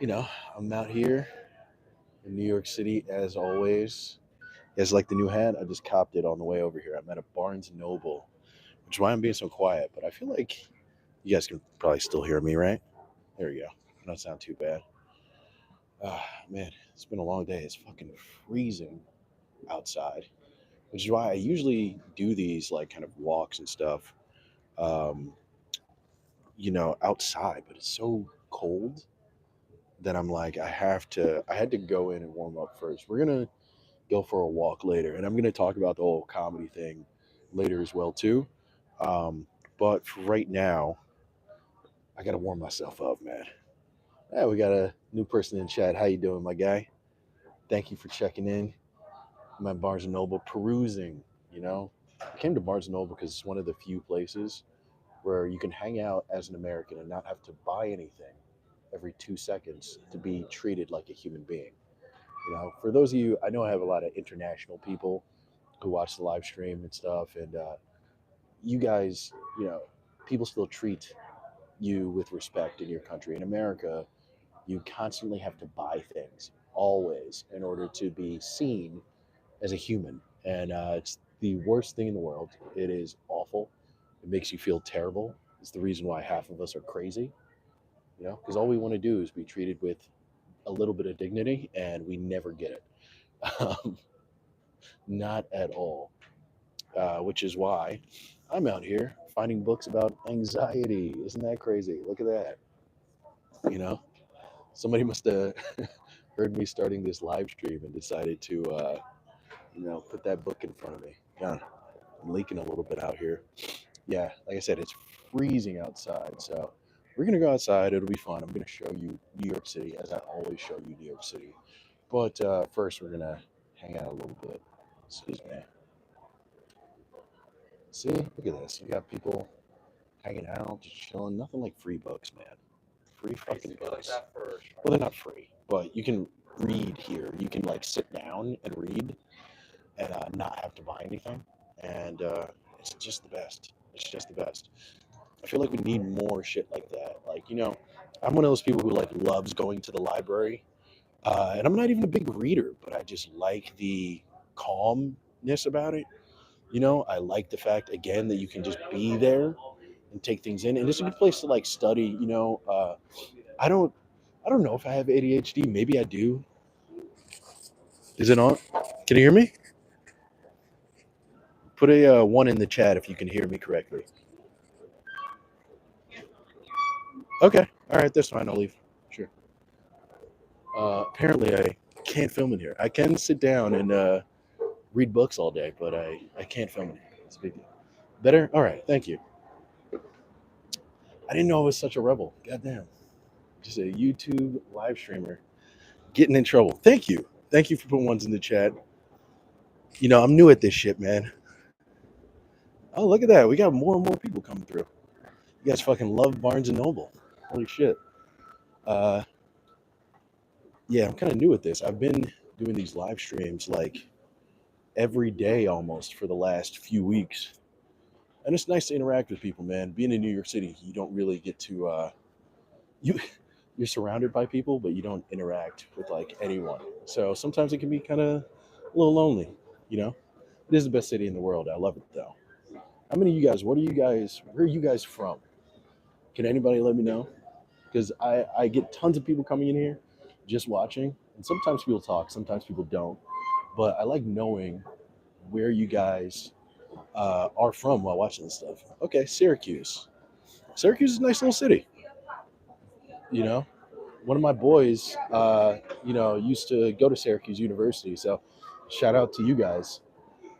You know, I'm out here in New York City as always. You guys like the new hat? I just copped it on the way over here. I'm at a Barnes and Noble, which is why I'm being so quiet. But I feel like you guys can probably still hear me, right? There we go. Not sound too bad. Man, it's been a long day. It's fucking freezing outside, which is why I usually do these like kind of walks and stuff. Um, outside, but it's so cold that I'm like, I had to go in and warm up first. We're gonna go for a walk later, and I'm gonna talk about the whole comedy thing later as well too. Um, but for right now, I gotta warm myself up, man. Yeah, we got a new person in chat. How you doing, my guy? Thank you for checking in. I'm at Barnes and Noble perusing. You know, I came to Barnes and Noble because it's one of the few places where you can hang out as an American and not have to buy anything every 2 seconds to be treated like a human being. For those of you, I know I have a lot of international people who watch the live stream and stuff, and you guys, you know, people still treat you with respect in your country. In America, you constantly have to buy things always in order to be seen as a human, and it's the worst thing in the world. It is awful. It makes you feel terrible. It's the reason why half of us are crazy. Because all we want to do is be treated with a little bit of dignity, and we never get it. Um, Not at all. Which is why I'm out here finding books about anxiety. Isn't that crazy? Look at that. You know, somebody must have heard me starting this live stream and decided to, put that book in front of me. Yeah, I'm leaking a little bit out here. Yeah, like I said, it's freezing outside. So we're going to go outside. It'll be fun. I'm going to show you New York City as I always show you New York City. But first, we're going to hang out a little bit. Excuse me. See, look at this. You got people hanging out, just chilling. Nothing like free books, man. Free fucking books. Well, they're not free, but you can read here. You can like sit down and read and not have to buy anything, and it's just the best. It's just the best. I feel like we need more shit like that. Like I'm one of those people who like loves going to the library, and I'm not even a big reader, but I just like the calmness about it. I like the fact again that you can just be there and take things in, and it's a good place to like study. I don't, I don't know if I have ADHD. Maybe I do. Is it on? Can you hear me? Put a one in the chat if you can hear me correctly. Okay, all right, that's fine. I'll leave. Sure. Apparently, I can't film in here. I can sit down and read books all day, but I can't film in here. It's a big deal. Better? All right, thank you. I didn't know I was such a rebel. Goddamn. Just a YouTube live streamer getting in trouble. Thank you. Thank you for putting ones in the chat. I'm new at this shit, man. Oh, look at that. We got more and more people coming through. You guys fucking love Barnes and Noble. Holy shit. Uh, yeah, I'm kind of new at this. I've been doing these live streams like every day almost for the last few weeks. And it's nice to interact with people, man. Being in New York City, you don't really get to you you're surrounded by people, but you don't interact with like anyone. So sometimes it can be kind of a little lonely, you know. It is the best city in the world. I love it though. How many of you guys? What are you guys? Where are you guys from? Can anybody let me know? Because I get tons of people coming in here just watching, and sometimes people talk, sometimes people don't. But I like knowing where you guys are from while watching this stuff. Okay, Syracuse. Syracuse is a nice little city. You know, one of my boys, used to go to Syracuse University. So shout out to you guys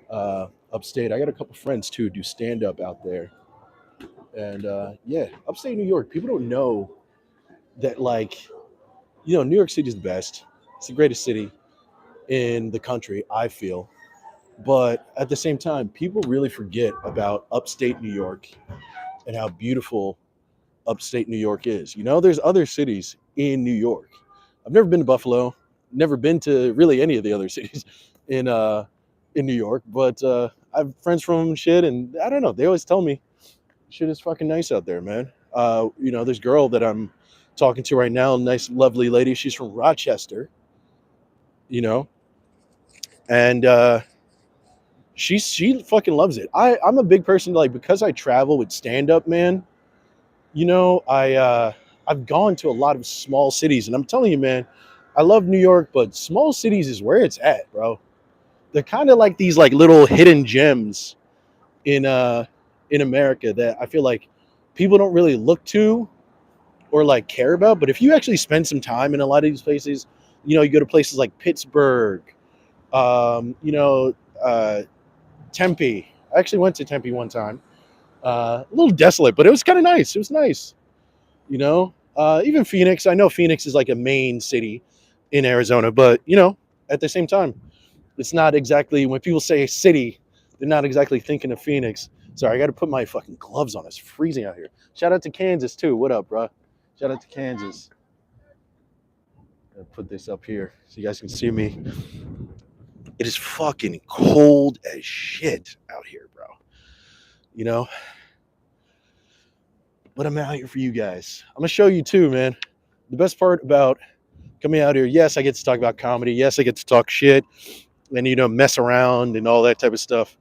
upstate. I got a couple friends too do stand up out there, and yeah, upstate New York. People don't know that New York City is the best. It's the greatest city in the country, I feel. But at the same time, people really forget about upstate New York and how beautiful upstate New York is. There's other cities in New York. I've never been to Buffalo, never been to really any of the other cities in New York, but I have friends from them and shit, and I don't know. They always tell me shit is fucking nice out there, man. This girl that I'm talking to right now, a nice, lovely lady. She's from Rochester, you know, and she fucking loves it. I'm a big person, like, because I travel with stand up, man. I've gone to a lot of small cities, and I'm telling you, man, I love New York, but small cities is where it's at, bro. They're kind of like these like little hidden gems in uh in America that I feel like people don't really look to or like care about. But if you actually spend some time in a lot of these places, you go to places like Pittsburgh, um, you know, uh, Tempe. I actually went to Tempe one time. A little desolate, but it was kind of nice. It was nice, Even Phoenix. I know Phoenix is like a main city in Arizona, but at the same time, it's not exactly when people say city, they're not exactly thinking of Phoenix. Sorry, I got to put my fucking gloves on. It's freezing out here. Shout out to Kansas too. What up, bro? Shout out to Kansas. I'll put this up here so you guys can see me. It is fucking cold as shit out here, bro. You know, but I'm out here for you guys. I'm gonna show you too, man. The best part about coming out here, yes, I get to talk about comedy. Yes, I get to talk shit and mess around and all that type of stuff.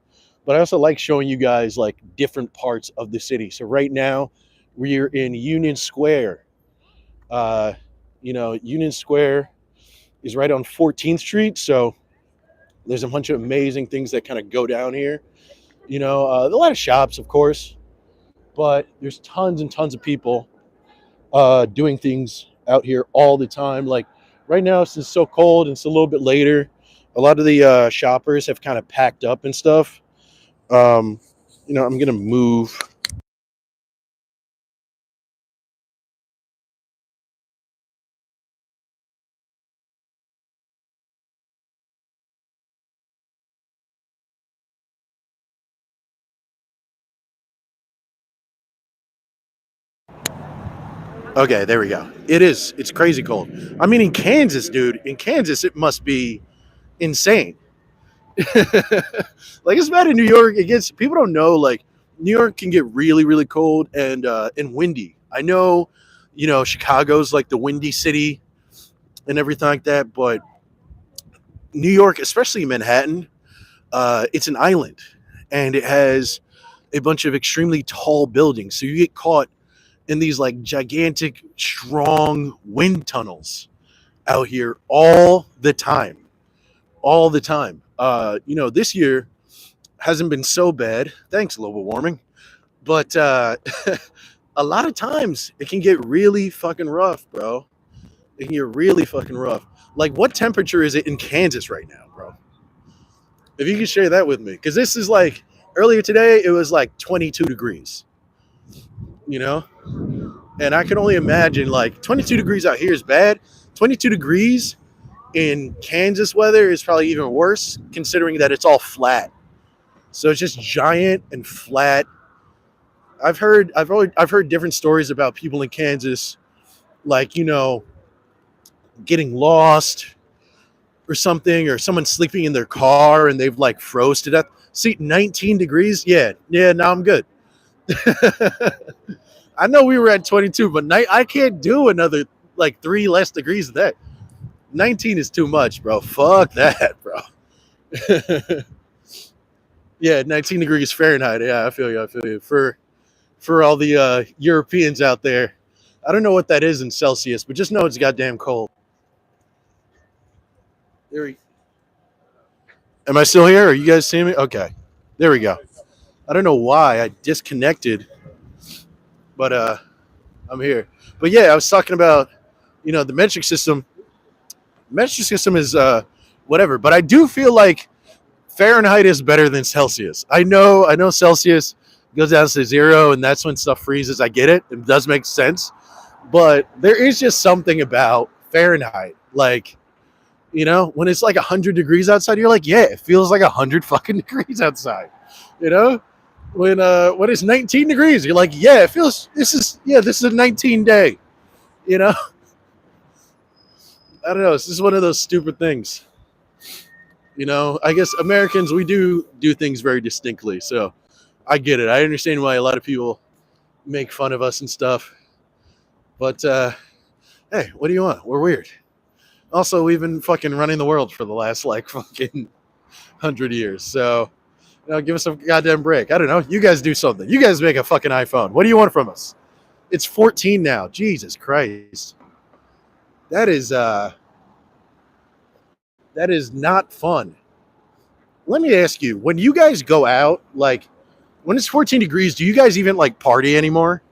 But I also like showing you guys like different parts of the city. So right now we're in Union Square. Union Square is right on 14th Street. So there's a bunch of amazing things that kind of go down here. A lot of shops, of course, but there's tons and tons of people doing things out here all the time. Like right now, since it's so cold and it's a little bit later, a lot of the shoppers have kind of packed up and stuff. Um, I'm gonna move. Okay, there we go. It's crazy cold. I mean, in Kansas, dude, in Kansas, it must be insane. Like it's bad in New York. It gets people don't know. Like New York can get really, really cold and windy. I know, Chicago's like the windy city and everything like that, but New York, especially Manhattan, it's an island, and it has a bunch of extremely tall buildings. So you get caught in these like gigantic, strong wind tunnels out here all the time. This year hasn't been so bad. Thanks, global warming. But a lot of times it can get really fucking rough, bro. It can get really fucking rough. Like, what temperature is it in Kansas right now, bro? If you can share that with me, because this is like earlier today, it was like 22 degrees, you know? And I can only imagine like 22 degrees out here is bad. 22 degrees in Kansas weather is probably even worse, considering that it's all flat. So it's just giant and flat. I've heard different stories about people in Kansas, like getting lost or something, or someone sleeping in their car and they've like froze to death. See, 19 degrees. Yeah. Now I'm good. I know we were at 22, but I can't do another like 3 less degrees of that. 19 is too much, bro. Fuck that, bro. Yeah, 19 degrees Fahrenheit. Yeah, I feel you. I feel you. For all the Europeans out there, I don't know what that is in Celsius, but just know it's goddamn cold. There we. Am I still here? Are you guys seeing me? Okay, there we go. I don't know why I disconnected, but I'm here. But yeah, I was talking about the metric system. Metric system is whatever, but I do feel like Fahrenheit is better than Celsius. I know Celsius goes down to zero, and that's when stuff freezes. I get it; it does make sense, but there is just something about Fahrenheit, like when it's like 100 degrees outside, you're like, yeah, it feels like 100 fucking degrees outside. You know, when it's 19 degrees, you're like, yeah, it feels this is a 19 day. You know, I don't know. It's just one of those stupid things. I guess Americans, we do things very distinctly, so I get it. I understand why a lot of people make fun of us and stuff, but Hey, what do you want? We're weird. Also, we've been fucking running the world for the last like fucking 100 years. So, give us a goddamn break. I don't know. You guys do something. You guys make a fucking iPhone. What do you want from us? It's 14 now. Jesus Christ. That is that is not fun. Let me ask you, when you guys go out, like when it's 14 degrees, do you guys even like party anymore?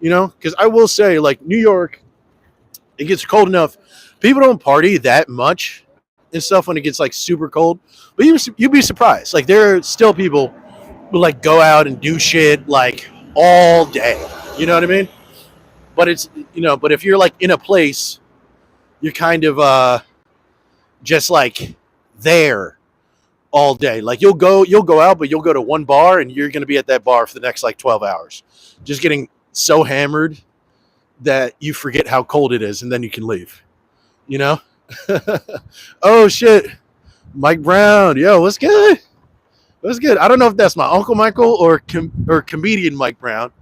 Because I will say, like New York, it gets cold enough. People don't party that much and stuff when it gets like super cold. But you'd be surprised. Like there are still people who like go out and do shit like all day. You know what I mean? But but if you're like in a place, you're kind of just like there all day. Like you'll go out, but you'll go to one bar and you're gonna be at that bar for the next like 12 hours. Just getting so hammered that you forget how cold it is and then you can leave. You know? Oh shit. Mike Brown. Yo, what's good? What's good? I don't know if that's my Uncle Michael or comedian Mike Brown,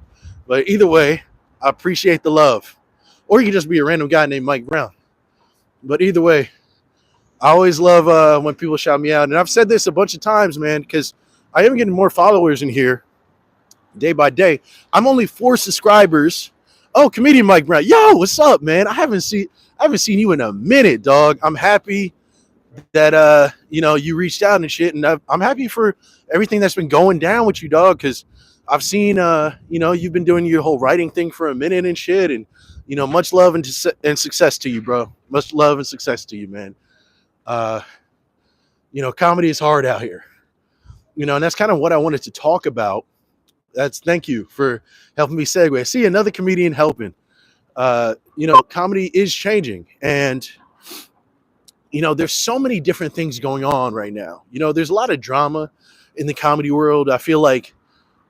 but either way, I appreciate the love. Or you can just be a random guy named Mike Brown. But either way, I always love when people shout me out. And I've said this a bunch of times, man, because I am getting more followers in here day by day. I'm only 4 subscribers. Oh, comedian Mike Brown. Yo, what's up, man? I haven't seen you in a minute, dog. I'm happy that you reached out and shit, and I'm happy for everything that's been going down with you, dog, because I've seen you've been doing your whole writing thing for a minute and shit, and much love and success to you, bro. Much love and success to you, man. Comedy is hard out here, and that's kind of what I wanted to talk about. Thank you for helping me segue. See, another comedian helping. Comedy is changing, and there's so many different things going on right now. There's a lot of drama in the comedy world. I feel like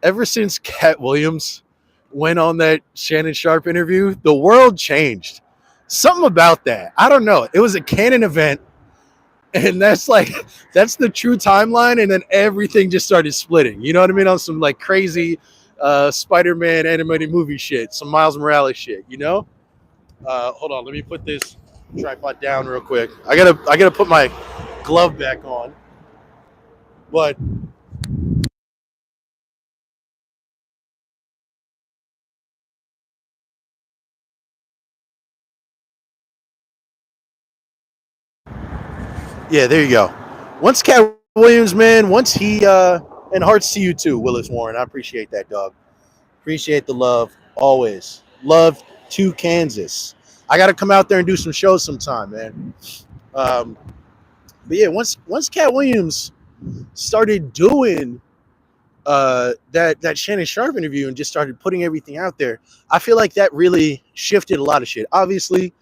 ever since Cat Williams went on that Shannon Sharpe interview, the world changed. Something about that. I don't know. It was a canon event, and that's the true timeline, and then everything just started splitting. You know what I mean? On some like crazy Spider-Man animated movie shit, some Miles Morales shit, Hold on, let me put this tripod down real quick. I gotta put my glove back on. But yeah, there you go. Once Cat Williams, man, once he and hearts to you too, Willis Warren. I appreciate that, dog. Appreciate the love always. Love to Kansas. I got to come out there and do some shows sometime, man. But yeah, once Cat Williams started doing that Shannon Sharpe interview and just started putting everything out there, I feel like that really shifted a lot of shit. Obviously,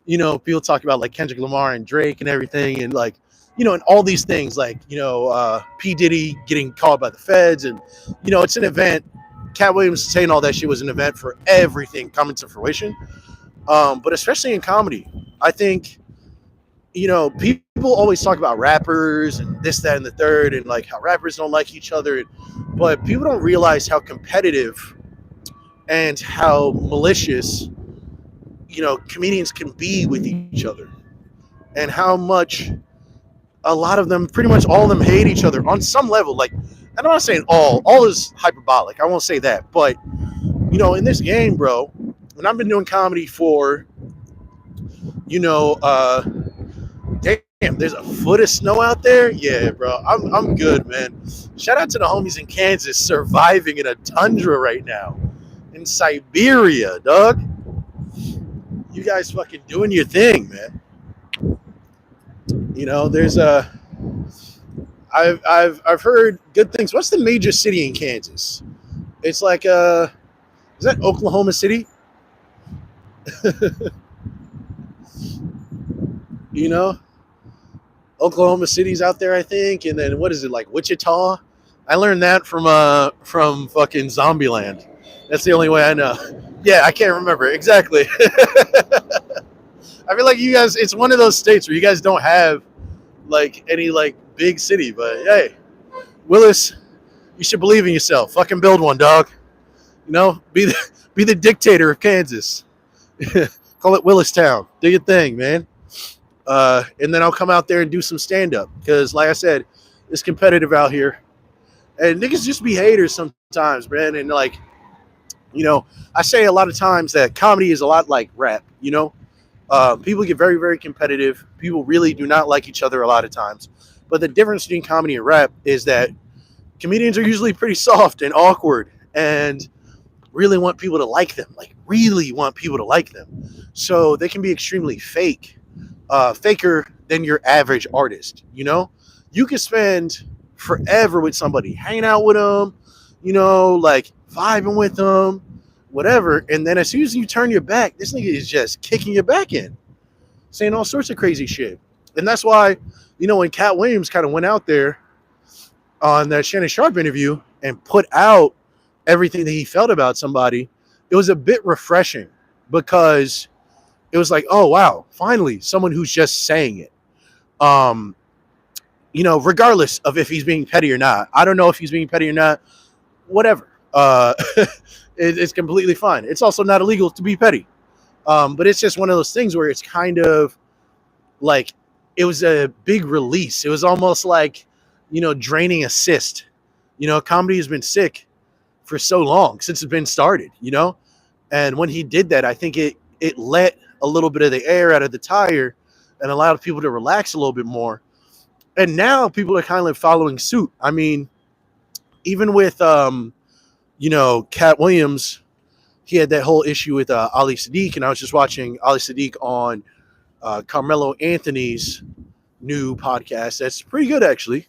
people talk about like Kendrick Lamar and Drake and everything, and like, and all these things, like, P. Diddy getting called by the feds, and it's an event. Cat Williams saying all that shit was an event for everything coming to fruition. But especially in comedy, I think, people always talk about rappers and this, that, and the third, and like how rappers don't like each other, but people don't realize how competitive and how malicious, comedians can be with each other, and how much a lot of them, pretty much all of them, hate each other on some level. Like, I'm not saying all is hyperbolic. I won't say that, but in this game, bro, when I've been doing comedy for, damn, there's a foot of snow out there. Yeah, bro, I'm good, man. Shout out to the homies in Kansas surviving in a tundra right now, in Siberia, dog. You guys fucking doing your thing, man. There's I've heard good things. What's the major city in Kansas? It's like is that Oklahoma City? Oklahoma City's out there, I think, and then what is it, like Wichita? I learned that from fucking Zombieland. That's the only way I know. Yeah, I can't remember exactly. I feel like you guys, it's one of those states where you guys don't have like any like big city, but hey, Willis, you should believe in yourself. Fucking build one, dog. Be the dictator of Kansas. Call it Willistown. Do your thing, man. And then I'll come out there and do some stand up because, like I said, it's competitive out here, and niggas just be haters sometimes, man. And like, I say a lot of times that comedy is a lot like rap. People get very, very competitive. People really do not like each other a lot of times. But the difference between comedy and rap is that comedians are usually pretty soft and awkward and really want people to like them, like really want people to like them. So they can be extremely fake, faker than your average artist. You can spend forever with somebody, hanging out with them, like vibing with them, whatever. And then as soon as you turn your back, this nigga is just kicking your back in, saying all sorts of crazy shit. And that's why, when Cat Williams kind of went out there on that Shannon Sharpe interview and put out everything that he felt about somebody, it was a bit refreshing because it was like, oh, wow, finally, someone who's just saying it. Regardless of if he's being petty or not. I don't know if he's being petty or not. Whatever. It's completely fine. It's also not illegal to be petty. But it's just one of those things where it's kind of like it was a big release. It was almost like, draining a cyst. Comedy has been sick for so long since it's been started, And when he did that, I think it let a little bit of the air out of the tire and allowed people to relax a little bit more. And now people are kind of following suit. I mean, even with, Cat Williams, he had that whole issue with Ali Sadiq, and I was just watching Ali Sadiq on Carmelo Anthony's new podcast. That's pretty good, actually.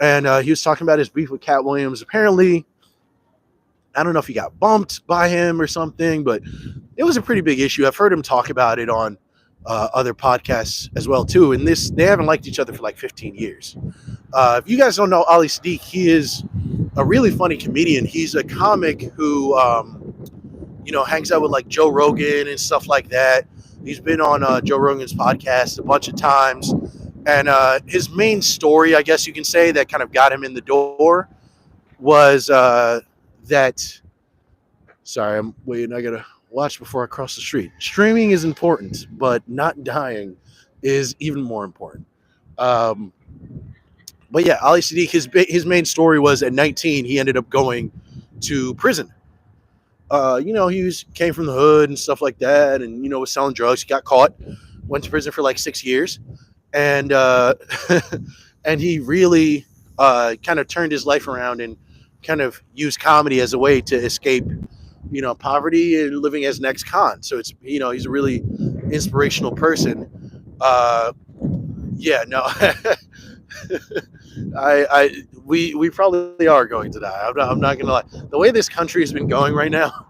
And he was talking about his beef with Cat Williams. Apparently, I don't know if he got bumped by him or something, but it was a pretty big issue. I've heard him talk about it on other podcasts as well, too. And they haven't liked each other for like 15 years. If you guys don't know Ali Sadiq, he is a really funny comedian. He's a comic who, hangs out with like Joe Rogan and stuff like that. He's been on Joe Rogan's podcast a bunch of times. And his main story, I guess you can say, that kind of got him in the door was that. Sorry, I'm waiting. I got to watch before I cross the street. Streaming is important, but not dying is even more important. But yeah, Ali Sadiq, his main story was at 19, he ended up going to prison. He came from the hood and stuff like that, and was selling drugs. He got caught, went to prison for like 6 years, and and he really kind of turned his life around and kind of used comedy as a way to escape, poverty and living as an ex-con. So it's he's a really inspirational person. Yeah, no. We probably are going to die. I'm not gonna lie. The way this country has been going right now,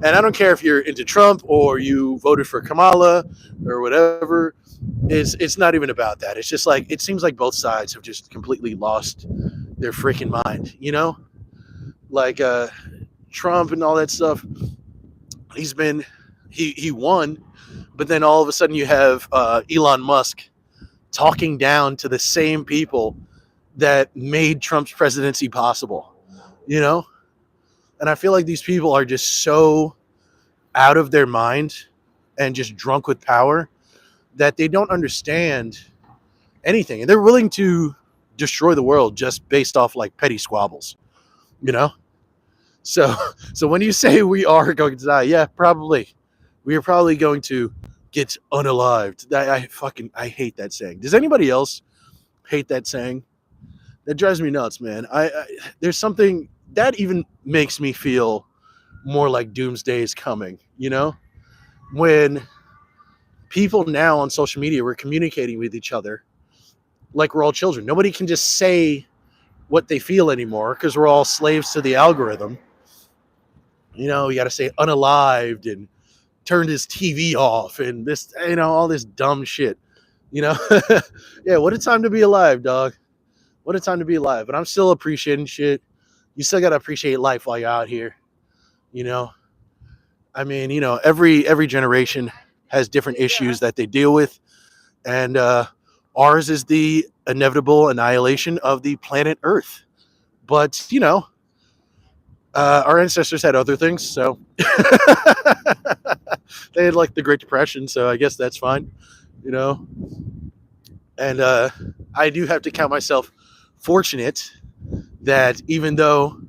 and I don't care if you're into Trump or you voted for Kamala or whatever, it's not even about that. It's just like it seems like both sides have just completely lost their freaking mind. Like Trump and all that stuff. He won, but then all of a sudden you have Elon Musk talking down to the same people that made Trump's presidency possible, And I feel like these people are just so out of their mind and just drunk with power that they don't understand anything. And they're willing to destroy the world just based off like petty squabbles, So when you say we are going to die, yeah, probably. We are probably going to get unalived. I hate that saying. Does anybody else hate that saying? That drives me nuts, man. There's something that even makes me feel more like doomsday is coming, when people now on social media, we're communicating with each other like we're all children. Nobody can just say what they feel anymore because we're all slaves to the algorithm. We got to say unalived and turned his TV off and this, all this dumb shit, Yeah, what a time to be alive, dog. What a time to be alive. But I'm still appreciating shit. You still got to appreciate life while you're out here, I mean, every generation has different issues that they deal with. And ours is the inevitable annihilation of the planet Earth. But, our ancestors had other things, so They had like the Great Depression, so I guess that's fine, you know. And I do have to count myself fortunate that even though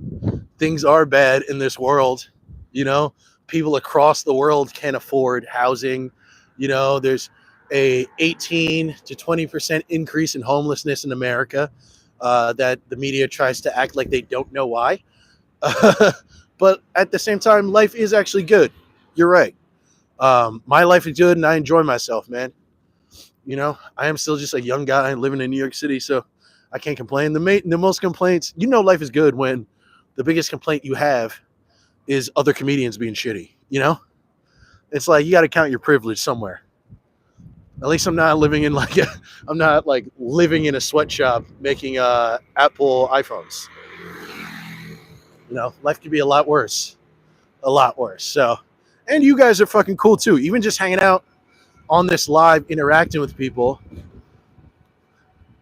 things are bad in this world, you know, people across the world can afford housing. You know, there's a 18 to 20% increase in homelessness in America that the media tries to act like they don't know why. But at the same time, life is actually good. You're right. My life is good and I enjoy myself, man. You know, I am still just a young guy living in New York City, so I can't complain. The most complaints, you know, life is good when the biggest complaint you have is other comedians being shitty. You know, it's like you got to count your privilege somewhere. At least I'm not living in like I'm not like living in a sweatshop making Apple iPhones. You know, life could be a lot worse, a lot worse. So, and you guys are fucking cool too. Even just hanging out on this live, interacting with people.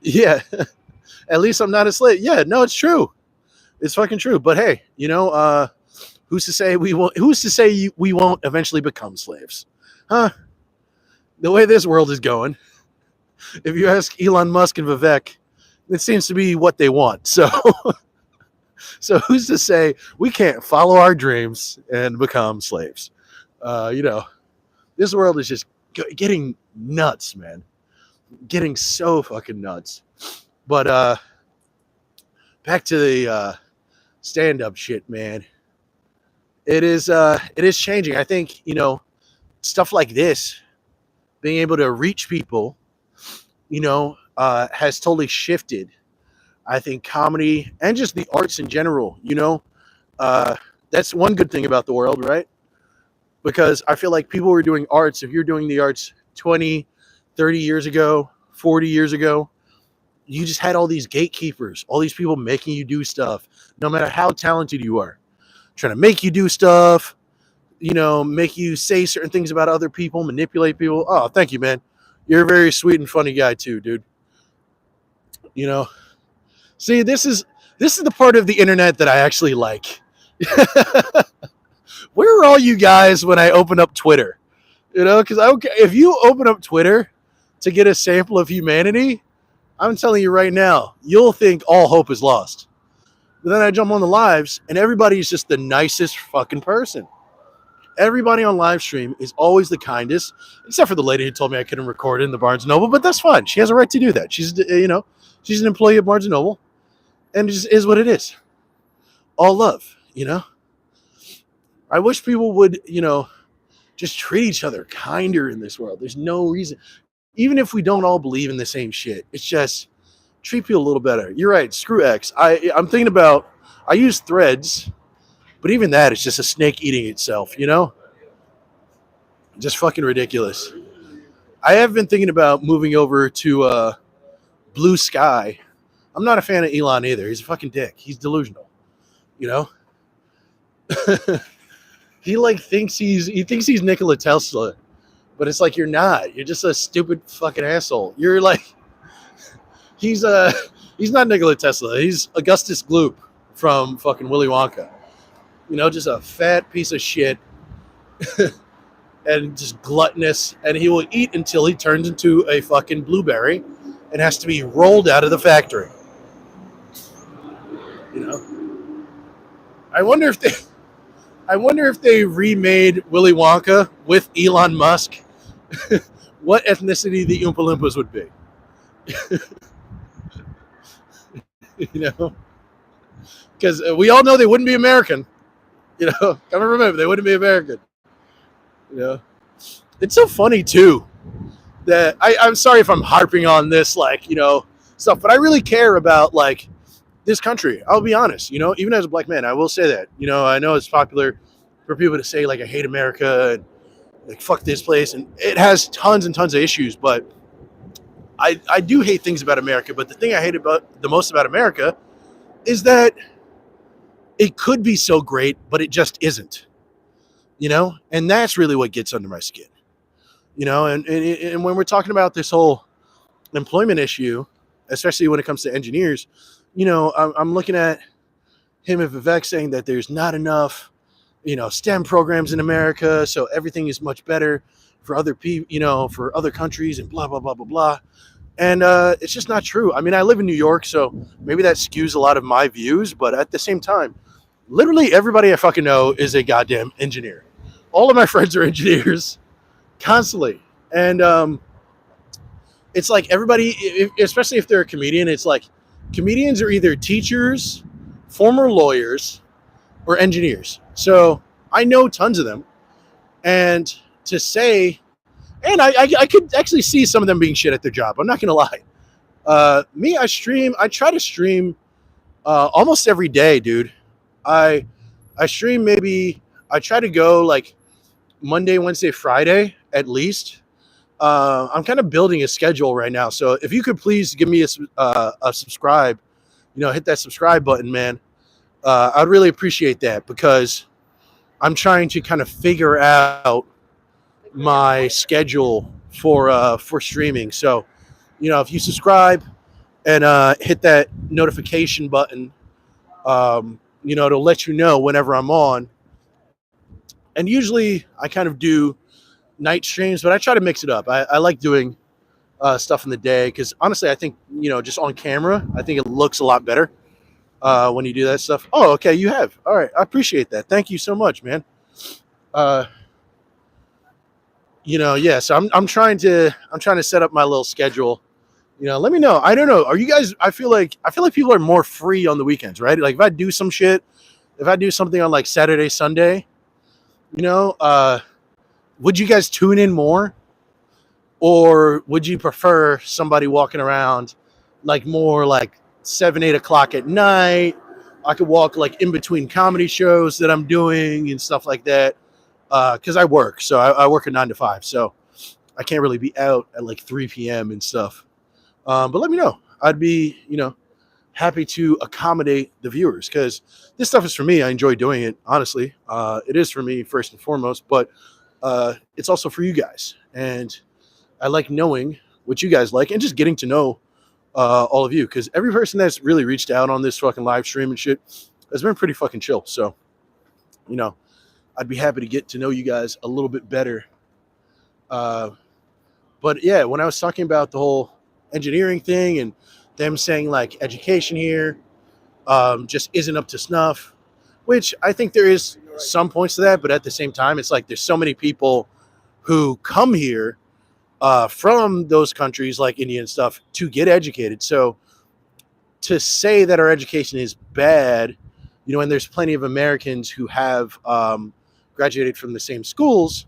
Yeah, at least I'm not a slave. Yeah, no, it's true. It's fucking true. But hey, you know, who's to say we won't? Who's to say we won't eventually become slaves? Huh? The way this world is going, if you ask Elon Musk and Vivek, it seems to be what they want. So, so who's to say we can't follow our dreams and become slaves? You know, this world is just getting nuts, man. Getting so fucking nuts. But back to the stand-up shit, man. It is changing. I think, you know, stuff like this, being able to reach people, you know, has totally shifted. I think comedy and just the arts in general, you know, that's one good thing about the world, right? Because I feel like people were doing arts. If you're doing the arts 20, 30 years ago, 40 years ago, you just had all these gatekeepers, all these people making you do stuff, no matter how talented you are, trying to make you do stuff, you know, make you say certain things about other people, manipulate people. Oh, thank you, man. You're a very sweet and funny guy too, dude. You know, see, this is the part of the internet that I actually like. Where are all you guys when I open up Twitter? You know, because if you open up Twitter to get a sample of humanity, I'm telling you right now, you'll think all hope is lost. But then I jump on the lives, and everybody's just the nicest fucking person. Everybody on live stream is always the kindest, except for the lady who told me I couldn't record in the Barnes and Noble, but that's fine. She has a right to do that. She's, you know, she's an employee of Barnes and Noble, and it just is what it is. All love, you know. I wish people would, you know, just treat each other kinder in this world. There's no reason. Even if we don't all believe in the same shit, it's just treat people a little better. You're right. Screw X. I'm thinking about, I use Threads, but even that is just a snake eating itself, you know? Just fucking ridiculous. I have been thinking about moving over to Blue Sky. I'm not a fan of Elon either. He's a fucking dick. He's delusional, you know? He thinks he's Nikola Tesla, but it's like you're not. You're just a stupid fucking asshole. You're like he's not Nikola Tesla. He's Augustus Gloop from fucking Willy Wonka. You know, just a fat piece of shit and just gluttonous, and he will eat until he turns into a fucking blueberry and has to be rolled out of the factory. You know? I wonder if they remade Willy Wonka with Elon Musk, what ethnicity the Oompa Loompas would be. You know? Because we all know they wouldn't be American. You know? Gotta remember, they wouldn't be American. You know? It's so funny, too, that I'm sorry if I'm harping on this, like, you know, stuff, but I really care about, like, this country. I'll be honest, you know, even as a black man, I will say that. You know, I know it's popular for people to say, like, I hate America and, like, fuck this place. And it has tons and tons of issues, but I do hate things about America. But the thing I hate about the most about America is that it could be so great, but it just isn't, you know? And that's really what gets under my skin, you know? And when we're talking about this whole employment issue, especially when it comes to engineers, you know, I'm looking at him and Vivek saying that there's not enough STEM programs in America, so everything is much better for other people, for other countries, and blah blah blah blah blah. And it's just not true. I mean, I live in New York, so maybe that skews a lot of my views, but at the same time, literally everybody I fucking know is a goddamn engineer. All of my friends are engineers constantly. And it's like everybody, especially if they're a comedian, it's like comedians are either teachers, former lawyers, or engineers. So I know tons of them. And to say, and I could actually see some of them being shit at their job. I'm not going to lie. Me, I try to stream almost every day, dude. I I stream maybe, I try to go like Monday, Wednesday, Friday at least. I'm kind of building a schedule right now. So if you could please give me a subscribe, hit that subscribe button, man. I'd really appreciate that because I'm trying to kind of figure out my schedule for streaming. So, if you subscribe and hit that notification button, to let you know whenever I'm on. And usually I kind of do night streams, but I try to mix it up. I like doing stuff in the day because honestly, I think just on camera, I think it looks a lot better when you do that stuff. Oh, okay, you have. All right, I appreciate that. Thank you so much, man. Uh, yeah. So I'm trying to set up my little schedule. Let me know. I don't know. Are you guys? I feel like people are more free on the weekends, right? Like if I do some shit, if I do something on like Saturday, Sunday, you know, uh, would you guys tune in more? Or would you prefer somebody walking around like more like 7, 8 o'clock at night? I could walk like in between comedy shows that I'm doing and stuff like that. Because I work, so I work a 9 to 5, so I can't really be out at like 3 p.m. and stuff. But let me know. I'd be, happy to accommodate the viewers because this stuff is for me. I enjoy doing it. Honestly, it is for me first and foremost, but it's also for you guys. And I like knowing what you guys like and just getting to know all of you because every person that's really reached out on this fucking live stream and shit has been pretty fucking chill. So, you know, I'd be happy to get to know you guys a little bit better. Uh, but yeah, when I was talking about the whole engineering thing and them saying like education here just isn't up to snuff, which I think there is some points to that, but at the same time, it's like there's so many people who come here from those countries like India and stuff to get educated. So to say that our education is bad, and there's plenty of Americans who have graduated from the same schools,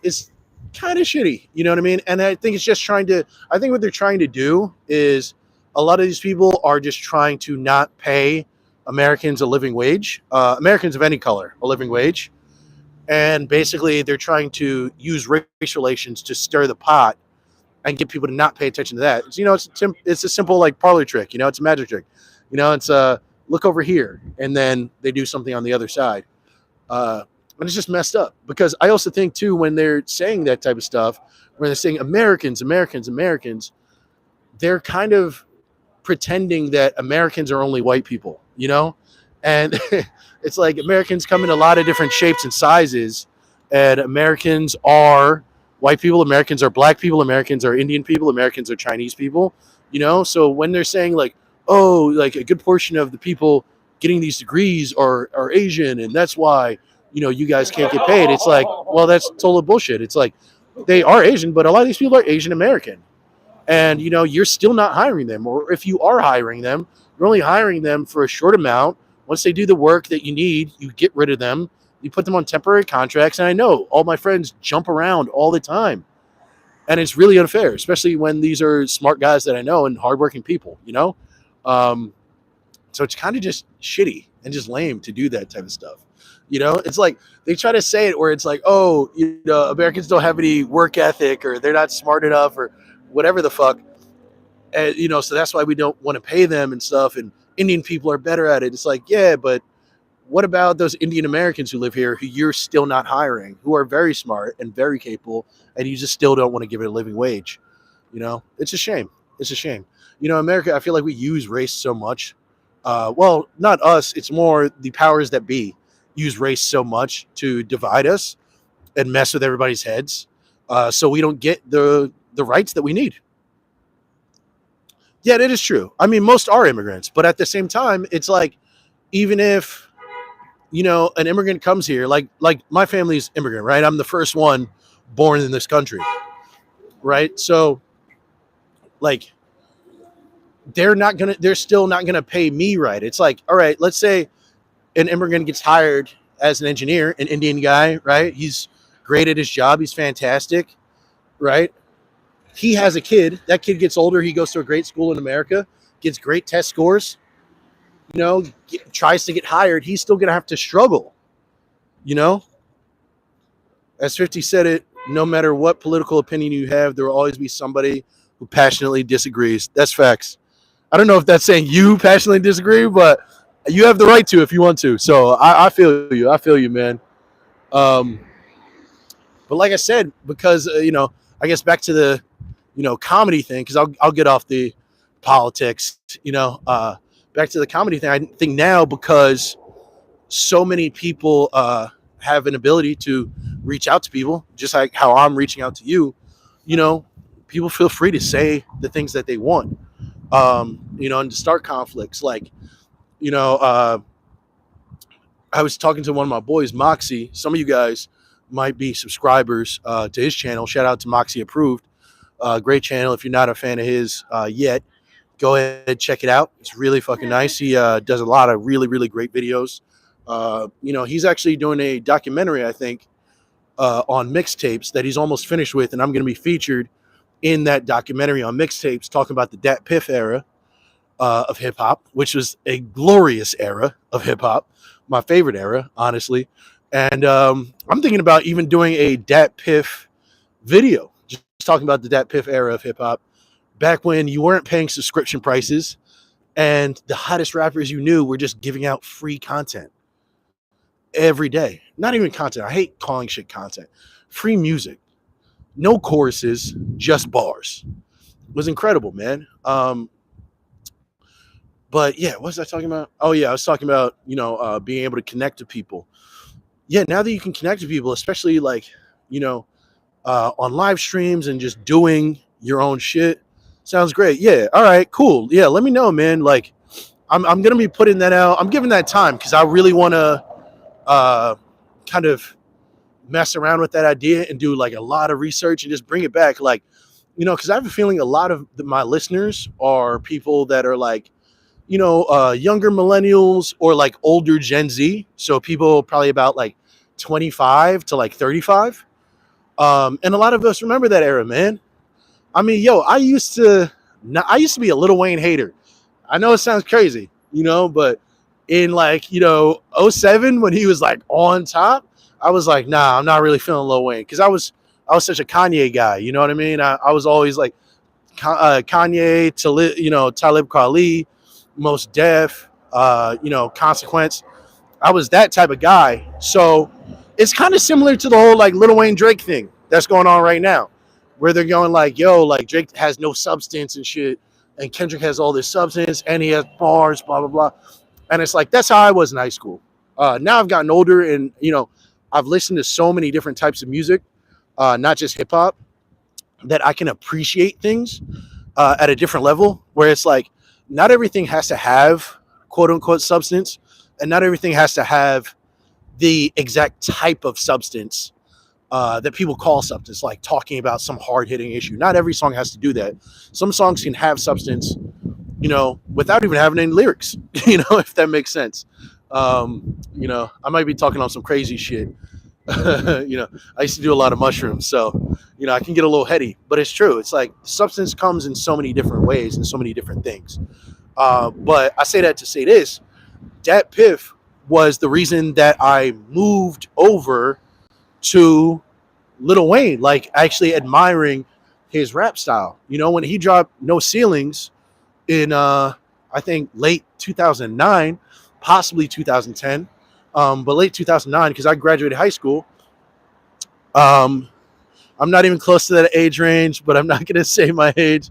is kind of shitty. You know what I mean? And I think it's just I think what they're trying to do is a lot of these people are just trying to not pay Americans a living wage, Americans of any color, a living wage. And basically, they're trying to use race relations to stir the pot and get people to not pay attention to that. It's a simple like parlor trick. It's a magic trick. It's look over here, and then they do something on the other side. And it's just messed up because I also think too when they're saying that type of stuff, when they're saying Americans, Americans, Americans, they're kind of pretending that Americans are only white people, and it's like Americans come in a lot of different shapes and sizes, and Americans are white people, Americans are black people, Americans are Indian people, Americans are Chinese people, So when they're saying like, oh, like a good portion of the people getting these degrees are Asian, and that's why you guys can't get paid. It's like, well, that's total bullshit. It's like they are Asian, but a lot of these people are Asian American, and you're still not hiring them, or if you are hiring them, you're only hiring them for a short amount. Once they do the work that you need, you get rid of them. You put them on temporary contracts, and I know all my friends jump around all the time, and it's really unfair, especially when these are smart guys that I know and hardworking people. So it's kind of just shitty and just lame to do that type of stuff. It's like they try to say it where it's like, oh, Americans don't have any work ethic or they're not smart enough or whatever the fuck. And, so that's why we don't want to pay them and stuff. And Indian people are better at it. It's like, yeah, but what about those Indian Americans who live here who you're still not hiring, who are very smart and very capable, and you just still don't want to give it a living wage? It's a shame. It's a shame. America, I feel like we use race so much. Well, not us. It's more the powers that be. use race so much to divide us and mess with everybody's heads, so we don't get the rights that we need. Yeah, it is true. I mean, most are immigrants, but at the same time, it's like, even if an immigrant comes here, like my family's immigrant, right? I'm the first one born in this country, right? So, like, they're still not gonna pay me right. It's like, all right, let's say an immigrant gets hired as an engineer, an Indian guy, right? He's great at his job. He's fantastic, right? He has a kid. That kid gets older. He goes to a great school in America, gets great test scores, tries to get hired. He's still going to have to struggle, As 50 said it, no matter what political opinion you have, there will always be somebody who passionately disagrees. That's facts. I don't know if that's saying you passionately disagree, but you have the right to if you want to. So I feel you. I feel you, man. But like I said, because, I guess back to the, comedy thing, because I'll get off the politics, back to the comedy thing. I think now, because so many people have an ability to reach out to people, just like how I'm reaching out to you, people feel free to say the things that they want, and to start conflicts. Like, I was talking to one of my boys, Moxie. Some of you guys might be subscribers to his channel. Shout out to Moxie Approved. Great channel. If you're not a fan of his yet, go ahead, check it out. It's really fucking nice. He does a lot of really, really great videos. He's actually doing a documentary, I think, on mixtapes that he's almost finished with, and I'm going to be featured in that documentary on mixtapes, talking about the Dat Piff era of hip hop, which was a glorious era of hip hop, my favorite era, honestly. And I'm thinking about even doing a Dat Piff video, just talking about the Dat Piff era of hip hop, back when you weren't paying subscription prices and the hottest rappers you knew were just giving out free content every day. Not even content. I hate calling shit content. Free music. No choruses, just bars. It was incredible, man. But yeah, what was I talking about? Oh yeah, I was talking about, being able to connect to people. Yeah, now that you can connect to people, especially like, on live streams and just doing your own shit, sounds great. Yeah, all right, cool. Yeah, let me know, man. Like, I'm gonna be putting that out. I'm giving that time because I really want to kind of mess around with that idea and do like a lot of research and just bring it back. Like, because I have a feeling a lot of my listeners are people that are like, younger millennials or like older Gen Z. So people probably about like 25 to like 35. And a lot of us remember that era, man. I mean, I used to be a Lil Wayne hater. I know it sounds crazy, but in like, '07 when he was like on top, I was like, nah, I'm not really feeling Lil Wayne, because I was such a Kanye guy. You know what I mean? I was always like Kanye, Talib Kweli, Most Def, Consequence. I was that type of guy. So it's kind of similar to the whole like Lil Wayne Drake thing that's going on right now, where they're going like, like Drake has no substance and shit, and Kendrick has all this substance and he has bars, blah, blah, blah. And it's like, that's how I was in high school. Now I've gotten older and, I've listened to so many different types of music, not just hip hop, that I can appreciate things at a different level, where it's like, not everything has to have quote unquote substance, and not everything has to have the exact type of substance that people call substance, like talking about some hard hitting issue. Not every song has to do that. Some songs can have substance, without even having any lyrics, if that makes sense. I might be talking on some crazy shit. I used to do a lot of mushrooms, so, I can get a little heady, but it's true. It's like substance comes in so many different ways and so many different things. But I say that to say this: Dat Piff was the reason that I moved over to Lil Wayne, like actually admiring his rap style. When he dropped No Ceilings in, I think late 2009, possibly 2010, but late 2009, because I graduated high school. I'm not even close to that age range, but I'm not going to say my age,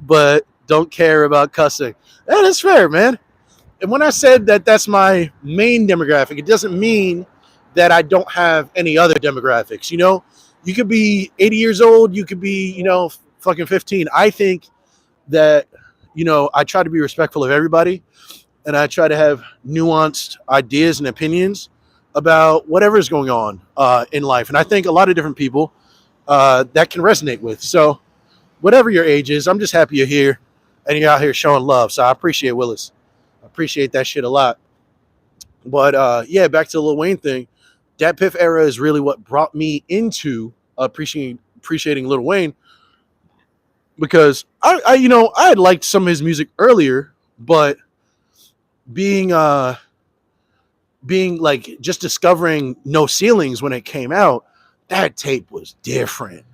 but don't care about cussing. That is fair, man. And when I said that that's my main demographic, it doesn't mean that I don't have any other demographics. You could be 80 years old, you could be, fucking 15. I think that, I try to be respectful of everybody, and I try to have nuanced ideas and opinions about whatever is going on in life. And I think a lot of different people that can resonate with. So, whatever your age is, I'm just happy you're here and you're out here showing love. So, I appreciate Willis. I appreciate that shit a lot. But yeah, back to the Lil Wayne thing. Dat Piff era is really what brought me into appreciating Lil Wayne, because I had liked some of his music earlier, but being like just discovering No Ceilings when it came out, that tape was different.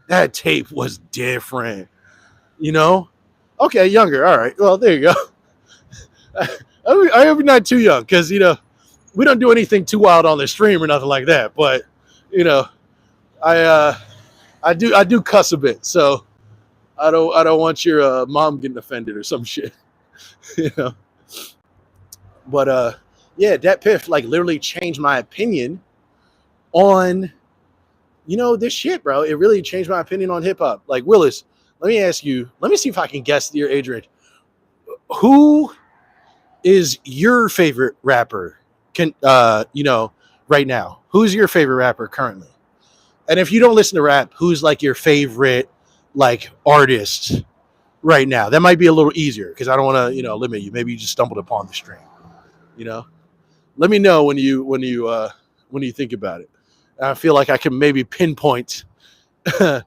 You know? Okay, younger. All right. Well, there you go. I hope you're not too young, because we don't do anything too wild on the stream or nothing like that. But I I do cuss a bit, so I don't want your mom getting offended or some shit. you know. But yeah, Dat Piff like literally changed my opinion on this shit, bro. It really changed my opinion on hip hop. Like, Willis, let me ask you. Let me see if I can guess your age range. Who is your favorite rapper? Right now? Who's your favorite rapper currently? And if you don't listen to rap, who's like your favorite like artist right now? That might be a little easier, because I don't want to limit you. Maybe you just stumbled upon the stream. Let me know when you think about it. I feel like I can maybe pinpoint the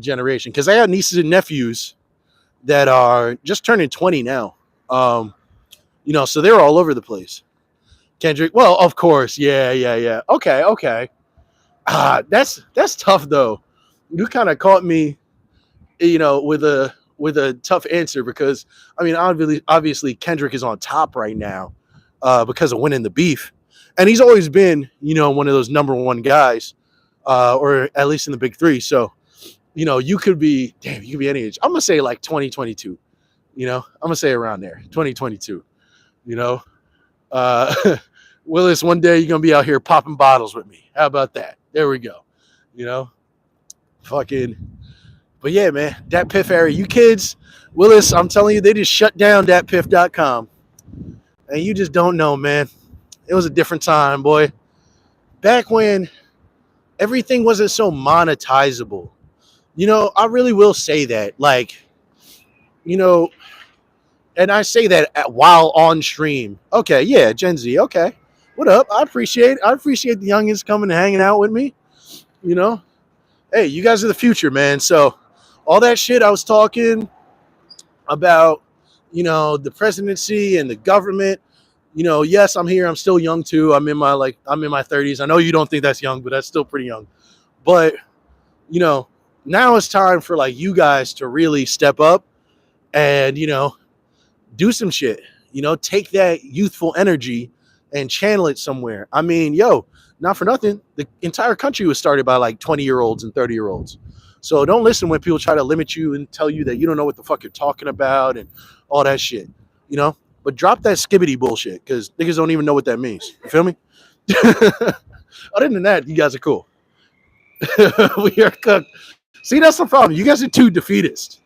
generation, because I have nieces and nephews that are just turning 20 now. So they're all over the place. Kendrick, well, of course, yeah. Okay. That's tough though. You kind of caught me, with a tough answer, because I mean, obviously Kendrick is on top right now, because of winning the beef, and he's always been, one of those number one guys, or at least in the big three. So, you could be any age. I'm gonna say like 2022. I'm gonna say around there, 2022. Willis, one day you're gonna be out here popping bottles with me. How about that? There we go. Fucking. But yeah, man, Dat Piff era. You kids, Willis, I'm telling you, they just shut down datpiff.com, and you just don't know, man. It was a different time, boy. Back when everything wasn't so monetizable. I really will say that, like, and I say that while on stream. Okay, yeah, Gen Z. Okay, what up? I appreciate the youngins coming and hanging out with me. Hey, you guys are the future, man. So all that shit I was talking about, the presidency and the government. Yes, I'm here. I'm still young too. I'm in my 30s. I know you don't think that's young, but that's still pretty young. But now it's time for like you guys to really step up and do some shit. Take that youthful energy and channel it somewhere. I mean, not for nothing, the entire country was started by like 20-year-olds and 30-year-olds. So don't listen when people try to limit you and tell you that you don't know what the fuck you're talking about and all that shit. But drop that skibbity bullshit, because niggas don't even know what that means. You feel me? Other than that, you guys are cool. We are cooked. See, that's the problem. You guys are too defeatist.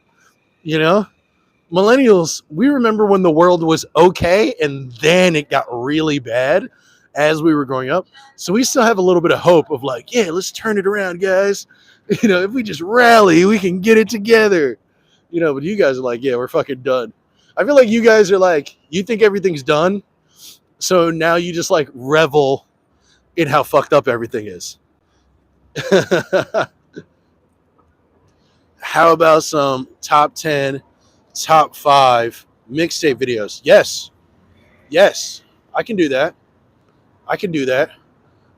Millennials, we remember when the world was okay and then it got really bad as we were growing up. So we still have a little bit of hope of like, yeah, let's turn it around, guys. If we just rally, we can get it together. But you guys are like, yeah, we're fucking done. I feel like you guys are like, you think everything's done. So now you just like revel in how fucked up everything is. How about some top 10, top 5 mixtape videos? Yes, I can do that.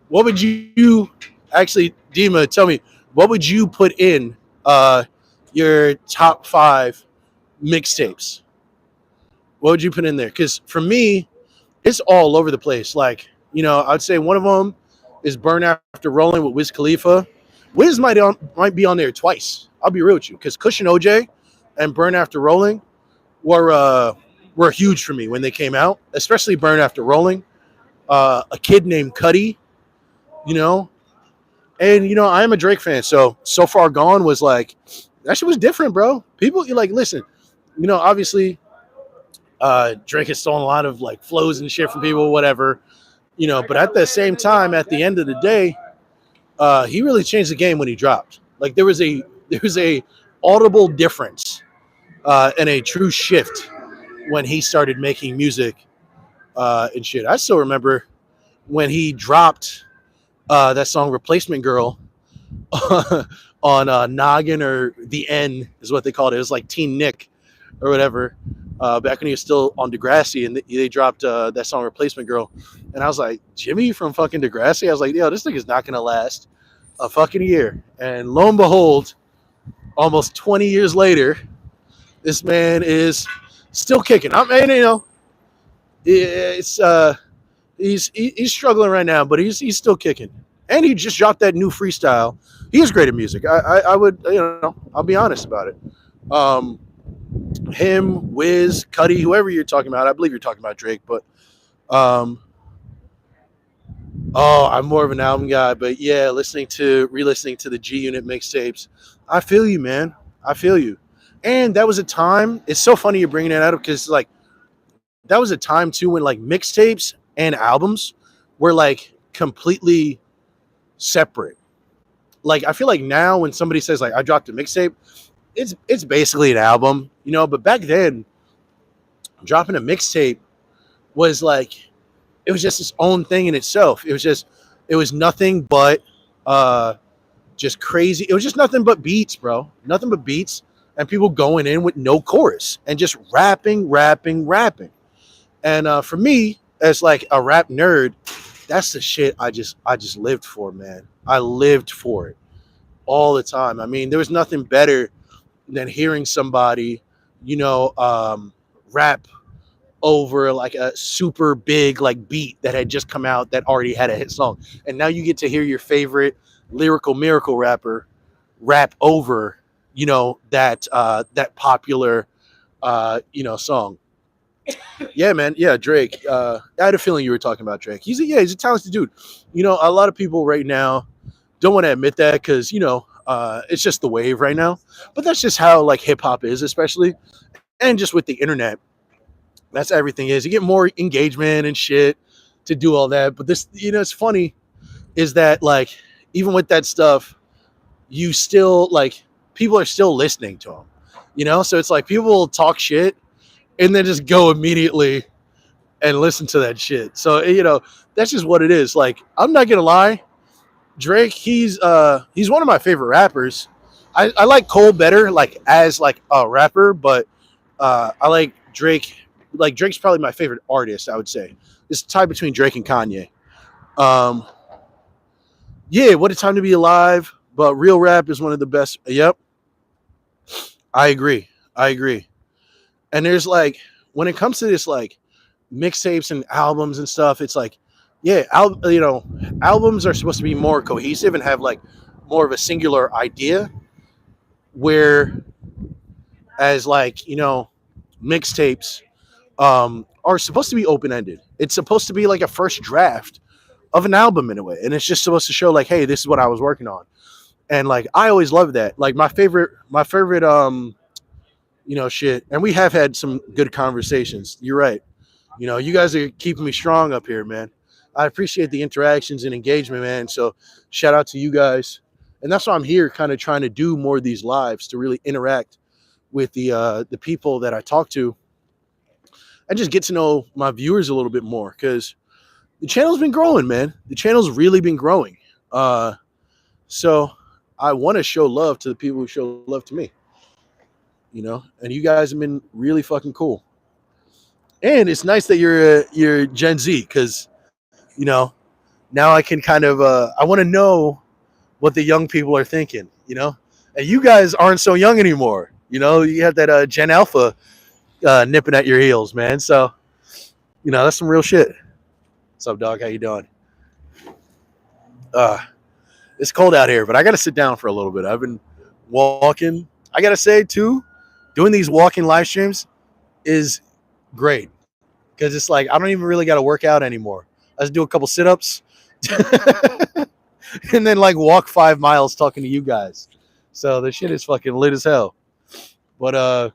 What would you actually, Dima, tell me, what would you put in your top 5 mixtapes? What would you put in there? Because for me, it's all over the place. Like, I'd say one of them is Burn After Rolling with Wiz Khalifa. Wiz might be on there twice. I'll be real with you, because Kush and OJ and Burn After Rolling were were huge for me when they came out, especially Burn After Rolling. A Kid Named Cudi, you know, and I am a Drake fan, so far gone was like that shit was different, bro. People, you like listen, obviously, Drake has stolen a lot of like flows and shit from people, whatever, but at the same time, at the end of the day, he really changed the game when he dropped. Like there was a audible difference and a true shift when he started making music and shit. I still remember when he dropped that song "Replacement Girl" on Noggin, or the N is what they called it. It was like Teen Nick or whatever. Back when he was still on Degrassi, and they dropped that song "Replacement Girl," and I was like, Jimmy from fucking Degrassi. I was like, yo, this thing is not gonna last a fucking year. And lo and behold, almost 20 years later, this man is still kicking. I mean, it's he's struggling right now, but he's still kicking. And he just dropped that new freestyle. He is great at music. I would, I'll be honest about it. Him, Wiz, Cudi, whoever you're talking about. I believe you're talking about Drake, but I'm more of an album guy. But yeah, re-listening to the G Unit mixtapes. I feel you, man. I feel you. And that was a time. It's so funny you're bringing that up because like that was a time too when like mixtapes and albums were like completely separate. Like I feel like now when somebody says like I dropped a mixtape, it's basically an album, but back then dropping a mixtape was like it was just its own thing in itself. It was nothing but just crazy. It was just nothing but beats, bro. Nothing but beats and people going in with no chorus and just rapping. And for me, as like a rap nerd, that's the shit I just lived for, man. I lived for it all the time. I mean, there was nothing better than hearing somebody, rap over like a super big like beat that had just come out that already had a hit song. And now you get to hear your favorite lyrical miracle rapper rap over, that popular song. Yeah, man. Yeah, Drake. I had a feeling you were talking about Drake. He's a talented dude. A lot of people right now don't want to admit that because it's just the wave right now. But that's just how like hip hop is, especially, and just with the internet, that's everything is. You get more engagement and shit to do all that. But this, it's funny, is that like even with that stuff, you still like people are still listening to him. So it's like people will talk shit and then just go immediately and listen to that shit. So that's just what it is. Like I'm not gonna lie, Drake, he's one of my favorite rappers. I like Cole better, like as like a rapper, but I like Drake. Like Drake's probably my favorite artist. I would say it's tied between Drake and Kanye. Yeah, What a Time to Be Alive. But real rap is one of the best. Yep, I agree. And there's like when it comes to this like mixtapes and albums and stuff, it's like, yeah, albums are supposed to be more cohesive and have like more of a singular idea, where as like mixtapes are supposed to be open-ended. It's supposed to be like a first draft of an album in a way, and it's just supposed to show like, hey, this is what I was working on. And like I always loved that. Like my favorite shit. And we have had some good conversations. You're right. You guys are keeping me strong up here, man. I appreciate the interactions and engagement, man. So shout out to you guys. And that's why I'm here kind of trying to do more of these lives to really interact with the people that I talk to and just get to know my viewers a little bit more, because the channel's been growing, man. The channel's really been growing. So I want to show love to the people who show love to me, and you guys have been really fucking cool. And it's nice that you're Gen Z, because, now I can kind of, I want to know what the young people are thinking, and you guys aren't so young anymore. You have that Gen Alpha nipping at your heels, man. So, that's some real shit. What's up, dog? How you doing? It's cold out here, but I got to sit down for a little bit. I've been walking. I got to say, too, doing these walking live streams is great. Because it's like I don't even really got to work out anymore. I just do a couple sit-ups and then like walk 5 miles talking to you guys. So the shit is fucking lit as hell. But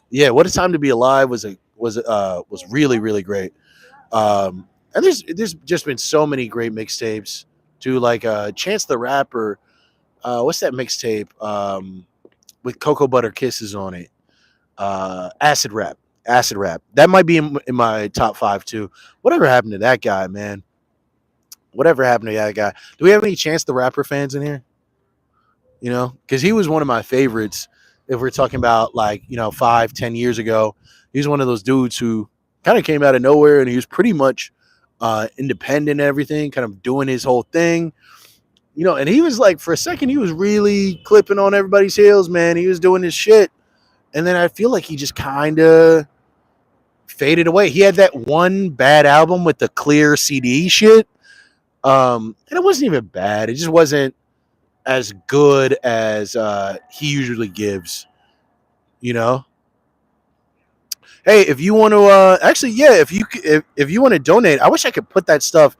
yeah, what a time to be alive was really really great. And there's just been so many great mixtapes. To like Chance the Rapper, what's that mixtape with Cocoa Butter Kisses on it? Acid Rap. Acid Rap. That might be in my top five too. Whatever happened to that guy, man? Whatever happened to that guy? Do we have any Chance the Rapper fans in here? You know, because he was one of my favorites. If we're talking about like 5-10 years ago, he was one of those dudes who kind of came out of nowhere and he was pretty much independent and everything, kind of doing his whole thing. And he was like, for a second, he was really clipping on everybody's heels, man. He was doing his shit. And then I feel like he just kind of faded away. He had that one bad album with the clear CD shit. And it wasn't even bad. It just wasn't as good as he usually gives, you know? Hey, if you want to, actually, yeah, if you want to donate, I wish I could put that stuff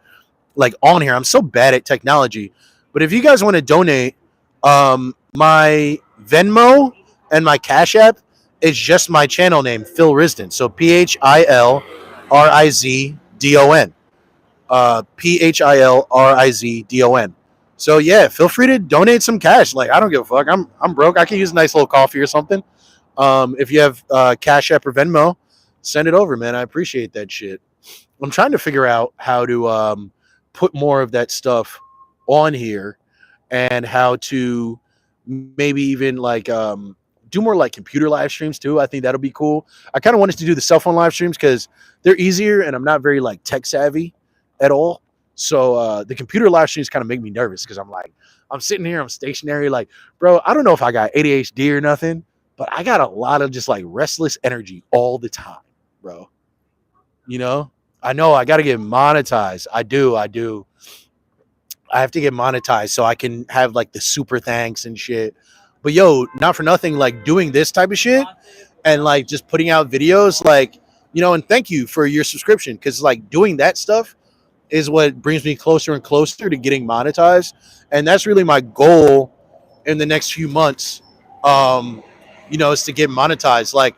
like on here. I'm so bad at technology, but if you guys want to donate, my Venmo and my Cash App is just my channel name, Phil Risdon. So PhilRizdon. PhilRizdon. So yeah, feel free to donate some cash. Like I don't give a fuck. I'm broke. I can use a nice little coffee or something. If you have Cash App or Venmo, send it over, man. I appreciate that shit. I'm trying to figure out how to put more of that stuff on here and how to maybe even like do more like computer live streams too. I think that'll be cool. I kind of wanted to do the cell phone live streams because they're easier and I'm not very like tech savvy at all. So the computer live streams kind of make me nervous because I'm sitting here, I'm stationary, like, bro, I don't know if I got ADHD or nothing, but I got a lot of just like restless energy all the time, bro. You know, I know I got to get monetized. I do. I have to get monetized so I can have like the super thanks and shit. But yo, not for nothing, like doing this type of shit and like just putting out videos, like, and thank you for your subscription because like doing that stuff is what brings me closer and closer to getting monetized. And that's really my goal in the next few months, is to get monetized. Like,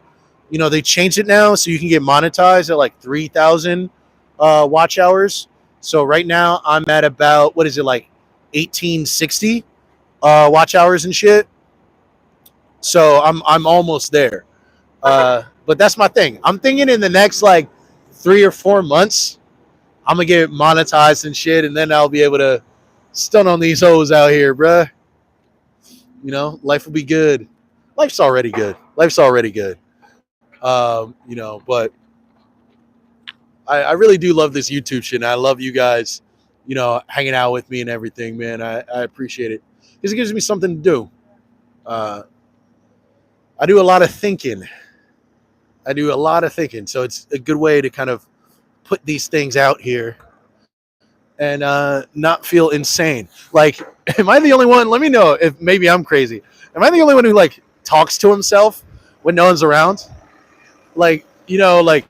they changed it now so you can get monetized at like 3,000 watch hours. So right now I'm at about, what is it, like 1860 watch hours and shit. So I'm almost there. But that's my thing. I'm thinking in the next like 3 or 4 months, I'm gonna get monetized and shit, and then I'll be able to stun on these hoes out here, bruh. Life will be good. Life's already good. But I really do love this YouTube shit. And I love you guys, hanging out with me and everything, man. I appreciate it because it gives me something to do. I do a lot of thinking. So it's a good way to kind of put these things out here and not feel insane. Like, am I the only one? Let me know if maybe I'm crazy. Am I the only one who like talks to himself when no one's around? Like, like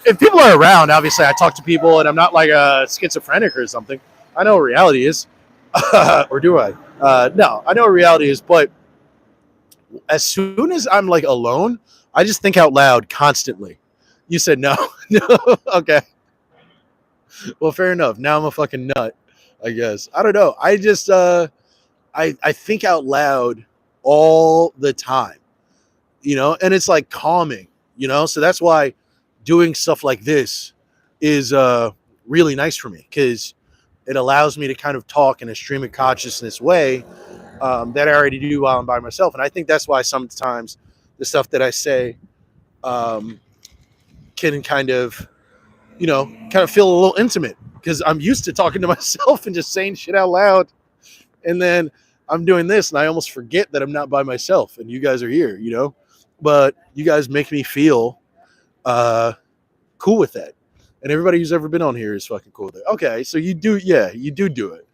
if people are around, obviously I talk to people and I'm not like a schizophrenic or something. I know what reality is. Or do I? No, I know what reality is, but as soon as I'm like alone, I just think out loud constantly. You said no. No. Okay. Well, fair enough. Now I'm a fucking nut, I guess. I don't know. I just I think out loud all the time, and it's like calming, so that's why doing stuff like this is really nice for me because it allows me to kind of talk in a stream of consciousness way that I already do while I'm by myself. And I think that's why sometimes the stuff that I say can kind of feel a little intimate because I'm used to talking to myself and just saying shit out loud. And then I'm doing this and I almost forget that I'm not by myself and you guys are here, but you guys make me feel cool with that. And everybody who's ever been on here is fucking cool with it. Okay. So you do it.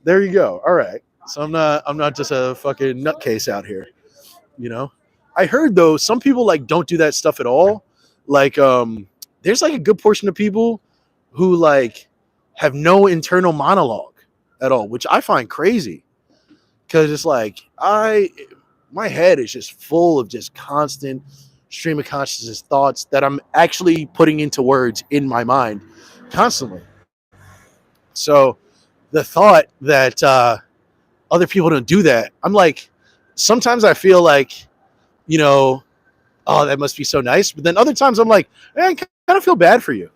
There you go. All right. So I'm not just a fucking nutcase out here, I heard though, some people like don't do that stuff at all. Like, there's like a good portion of people who like have no internal monologue at all, which I find crazy because it's like my head is just full of just constant stream of consciousness thoughts that I'm actually putting into words in my mind constantly. So the thought that other people don't do that, I'm like, sometimes I feel like, you know, oh, that must be so nice. But then other times I'm like, I kind of feel bad for you,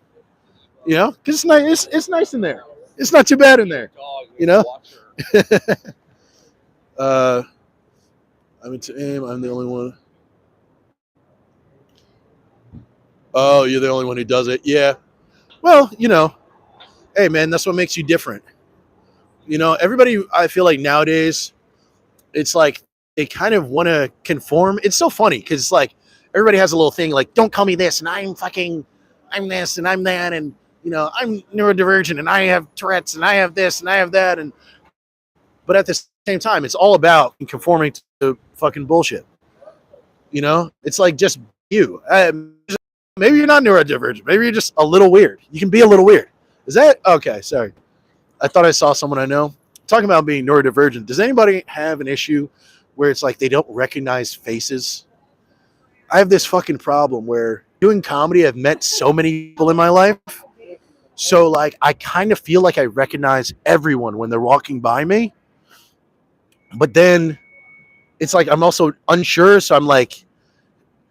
you know, because it's nice. It's nice in there. It's not too bad in there, you know. I'm into aim. I'm the only one. Oh, you're the only one who does it. Yeah. Well, you know, hey man, that's what makes you different. You know, everybody. I feel like nowadays, it's like they kind of want to conform. It's so funny because it's like everybody has a little thing like, don't call me this, and I'm this, and I'm that, and you know, I'm neurodivergent, and I have Tourette's, and I have this, and I have that, and but at the same time, it's all about conforming to fucking bullshit. You know, it's like just you. Maybe you're not neurodivergent. Maybe you're just a little weird. You can be a little weird. Is that okay? Sorry, I thought I saw someone I know talking about being neurodivergent. Does anybody have an issue where it's like they don't recognize faces? I have this fucking problem where doing comedy, I've met so many people in my life. So like I kind of feel like I recognize everyone when they're walking by me. But then it's like I'm also unsure, so I'm like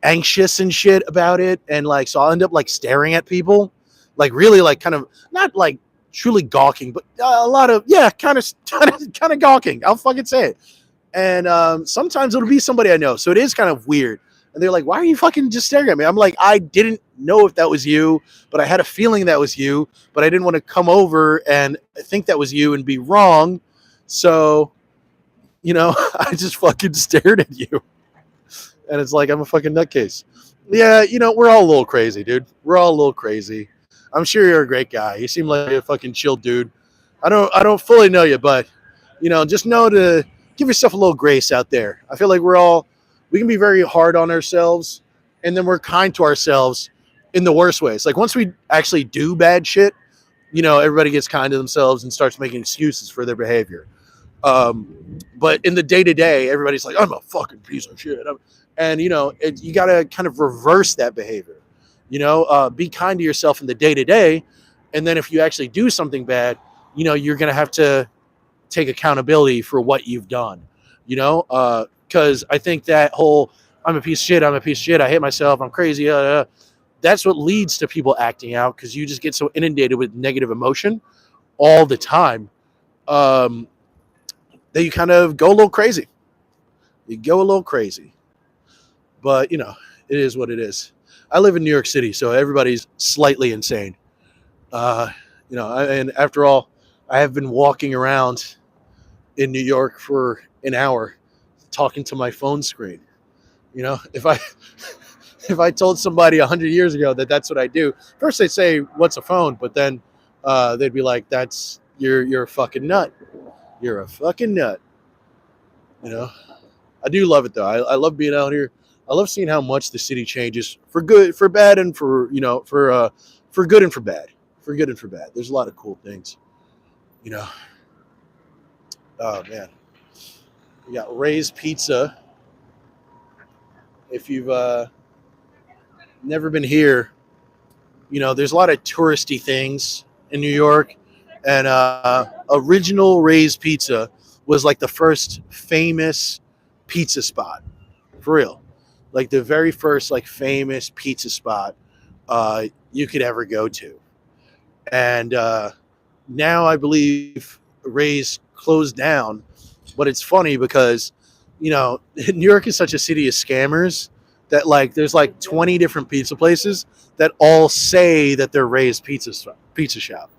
anxious and shit about it, and like so I'll end up like staring at people, like really like kind of not like truly gawking, but a lot of yeah, kind of gawking. I'll fucking say it. And sometimes it'll be somebody I know, so it is kind of weird. And they're like, "Why are you fucking just staring at me?" I'm like, "I didn't know if that was you, but I had a feeling that was you, but I didn't want to come over and think that was you and be wrong, so." You know, I just fucking stared at you. And it's like, I'm a fucking nutcase. Yeah, you know, we're all a little crazy, dude. We're all a little crazy. I'm sure you're a great guy. You seem like a fucking chill dude. I don't fully know you, but you know, just know to give yourself a little grace out there. I feel like we can be very hard on ourselves, and then we're kind to ourselves in the worst ways. Like once we actually do bad shit, you know, everybody gets kind to themselves and starts making excuses for their behavior. But in the day to day, everybody's like, I'm a fucking piece of shit. And, you know, you got to kind of reverse that behavior. You know, be kind to yourself in the day to day. And then if you actually do something bad, you know, you're going to have to take accountability for what you've done, you know, because I think that whole I'm a piece of shit, I hate myself, I'm crazy. That's what leads to people acting out because you just get so inundated with negative emotion all the time. That you kind of go a little crazy. You go a little crazy. But, you know, it is what it is. I live in New York City, so everybody's slightly insane. You know, and after all, I have been walking around in New York for an hour talking to my phone screen. You know, if I if I told somebody 100 years ago that that's what I do, first they'd say, "What's a phone?" But then they'd be like, "That's you're a fucking nut. You're a fucking nut." You know, I do love it though. I love being out here. I love seeing how much the city changes for good, for bad, and for you know, for good and for bad, for good and for bad. There's a lot of cool things. You know, oh man, we got Ray's Pizza. If you've never been here, you know, there's a lot of touristy things in New York, and original Ray's Pizza was like the first famous pizza spot, for real, like the very first like famous pizza spot you could ever go to, and now I believe Ray's closed down. But it's funny because you know New York is such a city of scammers that like there's like 20 different pizza places that all say that they're Ray's pizza shop,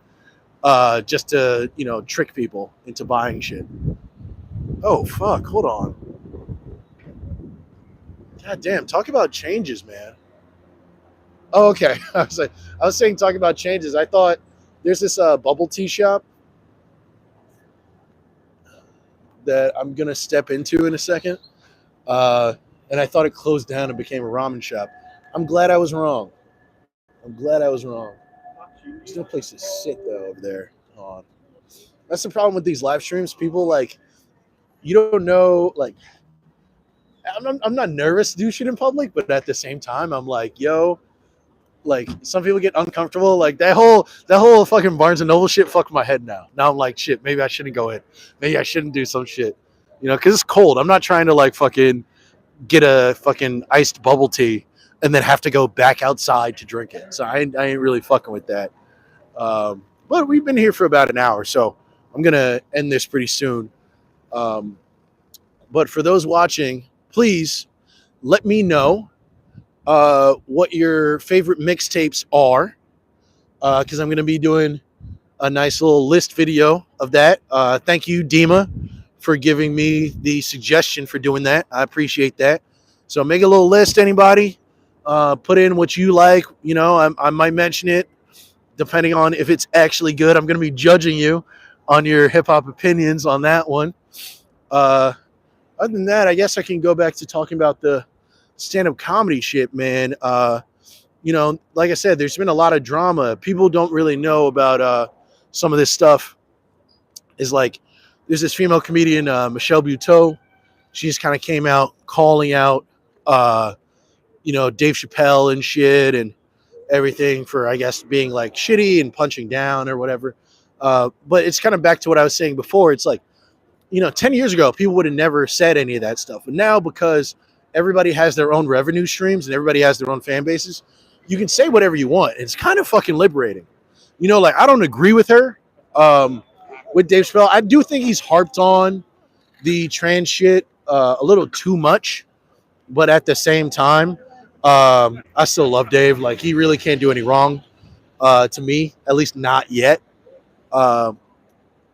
just to you know trick people into buying shit. Oh fuck! Hold on. God damn! Talk about changes, man. Oh, okay. I was saying talk about changes. I thought there's this bubble tea shop that I'm gonna step into in a second, and I thought it closed down and became a ramen shop. I'm glad I was wrong. I'm glad I was wrong. There's no place to sit though over there. Hold on. That's the problem with these live streams. People like you don't know like I'm not nervous to do shit in public, but at the same time, I'm like, yo, like some people get uncomfortable. Like that whole fucking Barnes and Noble shit fucked my head now. Now I'm like, shit, maybe I shouldn't go in. Maybe I shouldn't do some shit. You know, because it's cold. I'm not trying to like fucking get a fucking iced bubble tea and then have to go back outside to drink it. So I ain't really fucking with that. But we've been here for about an hour, so I'm gonna end this pretty soon. Um, but for those watching, please let me know what your favorite mixtapes are, because I'm going to be doing a nice little list video of that. Thank you, Dima, for giving me the suggestion for doing that. I appreciate that. So make a little list, anybody. Put in what you like. You know, I might mention it depending on if it's actually good. I'm going to be judging you on your hip hop opinions on that one. Other than that, I guess I can go back to talking about the stand-up comedy shit, man. You know, like I said, there's been a lot of drama. People don't really know about some of this stuff. Is like, there's this female comedian, Michelle Buteau. She just kind of came out calling out, you know, Dave Chappelle and shit and everything for, I guess, being like shitty and punching down or whatever. But it's kind of back to what I was saying before. It's like, you know, 10 years ago, people would have never said any of that stuff. And now, because everybody has their own revenue streams and everybody has their own fan bases, you can say whatever you want. It's kind of fucking liberating. You know, like, I don't agree with her with Dave Chappelle. I do think he's harped on the trans shit a little too much. But at the same time, I still love Dave. Like, he really can't do any wrong to me, at least not yet.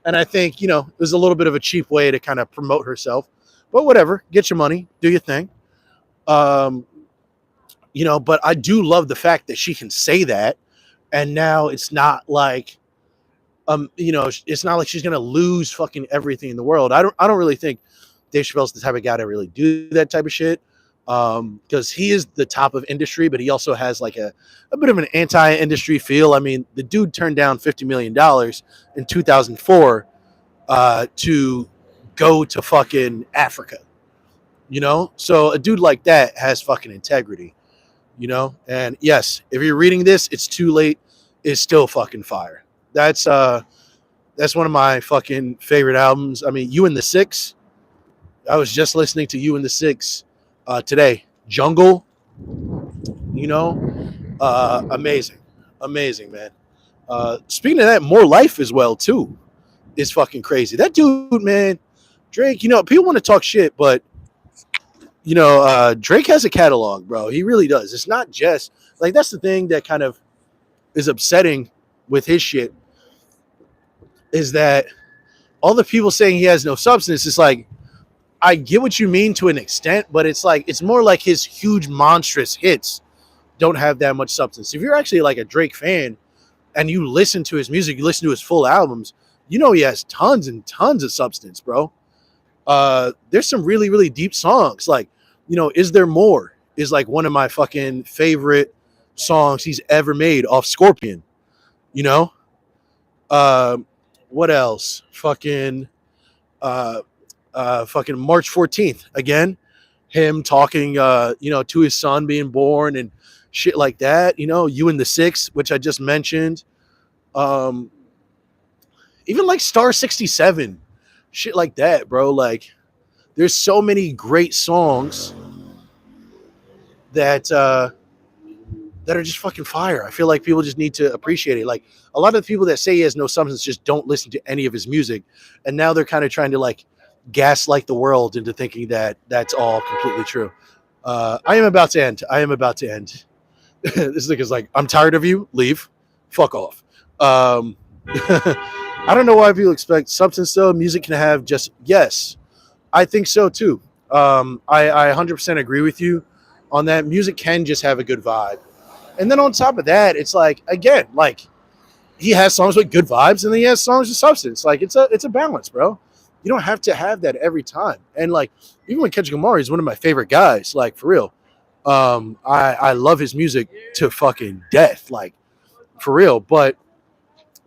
And I think, you know, it was a little bit of a cheap way to kind of promote herself. But whatever, get your money, do your thing. You know, but I do love the fact that she can say that. And now it's not like, you know, it's not like she's going to lose fucking everything in the world. I don't really think Dave Chappelle's the type of guy to really do that type of shit. Because he is the top of industry, but he also has like a bit of an anti-industry feel. I mean, the dude turned down $50 million in 2004 to go to fucking Africa, you know? So a dude like that has fucking integrity, you know? And yes, if you're reading this, It's Too Late is still fucking fire. That's one of my fucking favorite albums. I mean, You and the Six. I was just listening to You and the Six today. Jungle, you know, amazing, man. Speaking of that, More Life as well too is fucking crazy. That dude, man, Drake. You know, people want to talk shit, but you know, Drake has a catalog, bro. He really does. It's not just like, that's the thing that kind of is upsetting with his shit, is that all the people saying he has no substance. It's like, I get what you mean to an extent, but it's like, it's more like his huge monstrous hits don't have that much substance. If you're actually like a Drake fan and you listen to his music, you listen to his full albums, you know he has tons and tons of substance, bro. There's some really, really deep songs. Like, you know, Is There More is like one of my fucking favorite songs he's ever made off Scorpion, you know? What else? Fucking March 14th, again, him talking, you know, to his son being born and shit like that, you know, You and the Six, which I just mentioned. Even like Star 67, shit like that, bro. Like, there's so many great songs that that are just fucking fire. I feel like people just need to appreciate it. Like, a lot of the people that say he has no substance just don't listen to any of his music, and now they're kind of trying to like gaslight the world into thinking that that's all completely true. I am about to end. This nigga's like, I'm tired of you. Leave. Fuck off. I don't know why people expect substance though. Music can have just, yes, I think so too. I 100% agree with you on that. Music can just have a good vibe. And then on top of that, it's like, again, like, he has songs with good vibes and then he has songs with substance. Like, it's a balance, bro. You don't have to have that every time. And like, even when Kendrick Lamar is one of my favorite guys, like, for real. I love his music to fucking death, like for real. But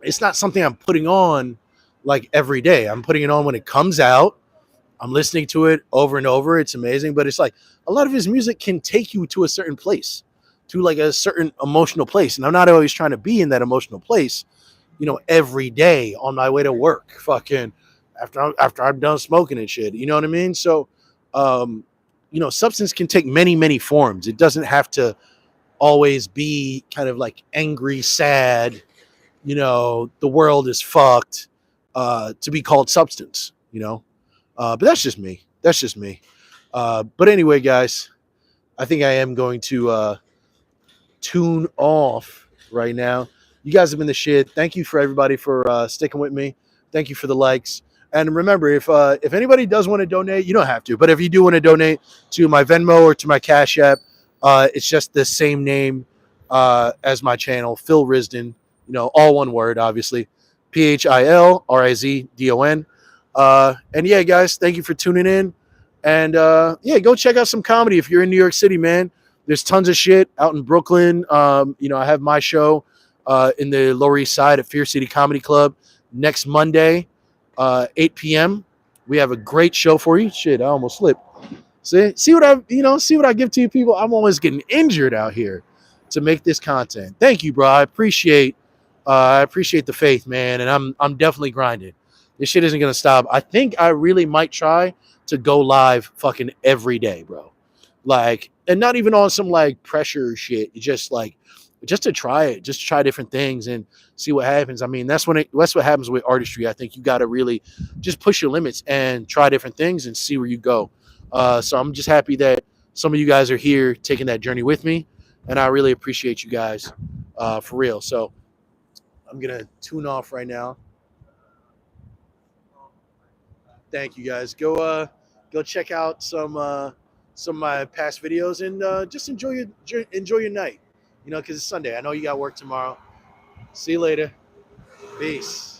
it's not something I'm putting on like every day. I'm putting it on when it comes out. I'm listening to it over and over. It's amazing, but it's like a lot of his music can take you to a certain place, to like a certain emotional place. And I'm not always trying to be in that emotional place, every day on my way to work, fucking after I'm done smoking and shit. You know what I mean? So, um, substance can take many, many forms. It doesn't have to always be kind of like angry, sad, the world is fucked, to be called substance. But that's just me. That's just me. But anyway, guys, I think I am going to tune off right now. You guys have been the shit. Thank you for everybody for sticking with me. Thank you for the likes. And remember, if anybody does want to donate, you don't have to. But if you do want to donate to my Venmo or to my Cash App, it's just the same name as my channel, Phil Risdon. All one word, obviously. PhilRizdon. And yeah, guys, thank you for tuning in. And yeah, go check out some comedy if you're in New York City, man. There's tons of shit out in Brooklyn. I have my show in the Lower East Side at Fear City Comedy Club next Monday, 8 p.m. We have a great show for you. Shit, I almost slipped. See what I give to you people. I'm always getting injured out here to make this content. Thank you, bro. I appreciate the faith, man, and I'm definitely grinding. This shit isn't gonna stop. I think I really might try to go live fucking every day, bro. Like, and not even on some like pressure shit. Just to try it, just try different things and see what happens. I mean, that's what happens with artistry. I think you got to really just push your limits and try different things and see where you go. So I'm just happy that some of you guys are here taking that journey with me, and I really appreciate you guys for real. So I'm gonna tune off right now. Thank you guys. Go check out some of my past videos and just enjoy your night. Because it's Sunday. I know you got work tomorrow. See you later. Peace.